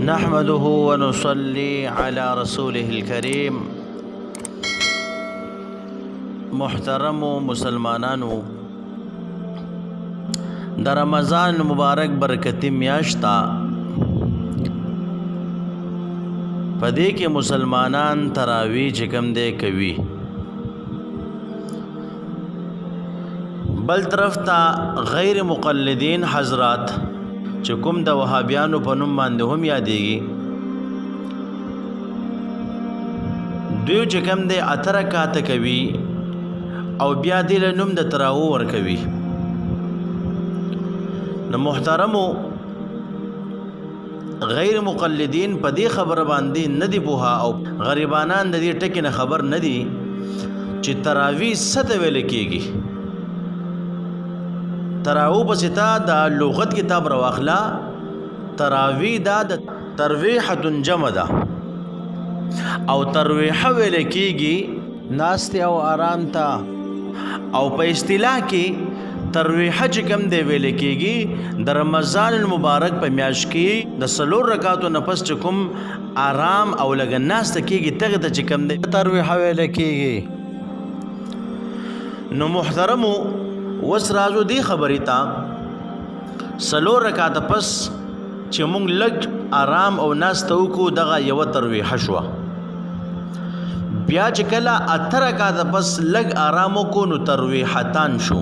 نحمده ونصلي على رسوله الكريم. محترم مسلمانانو، د رمضان مبارک برکتی میاشتا پدې کې مسلمانان تراوی چې کوم دې کوي، بل طرف ته غیر مقلدین حضرات چې کوم د وهابیانو په نوم باندې هم یادېږي، دوی چې کوم دې اته رکعاته کوي او بیا دې له نوم د تراویح ورکوي. نو محترمو، غیر مقلدین په دې خبره باندې نه دی پوها او غریبانان د دې ټکي نه خبر نه دي چې تراویح څه ته ویل کېږي. تراویح پسې تا د لغت کتاب راواخله، تراویح دا د ترویحة جمع ده او ترویحه ویل کېږي ناستې او آرام ته، او په اصطلاح کې ترویحه چې کوم دی ویل کېږي د رمضان المبارک په میاشت کې د 4 رکعاتو نه پس چې کوم آرام او لږ ناسته کېږي تغې ته چې کوم دی ترویحه ویل کېږي. نو محترمو، وس راځو دې خبرې ته، 4 رکعاته پس چې موږ لږ آرام او ناسته وکړو دغه یوه ترویحه شوه. بیا چې کله 8 رکعاته پس لږ آرام وکړو نو ترویحتان شو.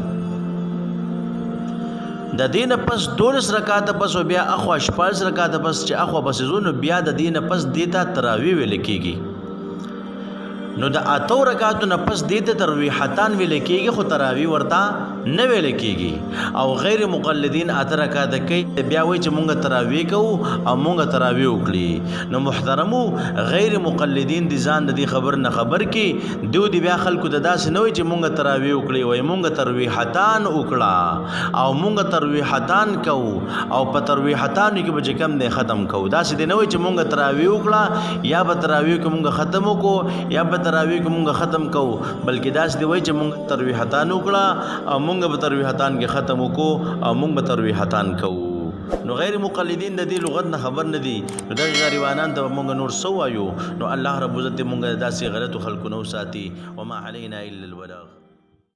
د دې نه پس 12 رکعاته پس او بیا اخوا 14 رکعاته پس چې اخوا پسې ځو نو بیا د دې نه پس دې ته تراویح ویل کېږي. نو د 8 رکعاتو نه پس دې ته ترویحتان ویل کېږي، خو تراویح ورته نه ویل کېږي. او غیر مقلدین 8 رکعاته کوي بیا وایي چې مونږ تراویح کوو او مونږ تراویح وکړي. نو محترمو، غیر مقلدین دي ځان د دې خبر نه خبر کې دوی دي بیا خلکو ته داسې نه وایي چې مونږ تراویح وکړي، وایي مونږ ترویحتان وکړه او مونږ ترویحتان کوو او په ترویحتانو کې به چې کوم دی ختم کوو. داسې دی نه وایي چې مونږ تراویح وکړه یا به تراویح کې مونږ ختم وکړو یا به تراویح کې مونږ ختم کوو، بلکې داسې دی وایي چې مونږ ترویحتان وکړه او مونږ به ترویحتان کې ختم وکړو او مونږ به ترویحتان کوو. نو غیر مقلدین د دې لغت نه خبر نه دي، نو دغه غریبانان ته مونږ نور څه وایو؟ نو الله رب عزت مونږ داسې غلطو خلکو نه وساتي. وما علینا الا البلاغ.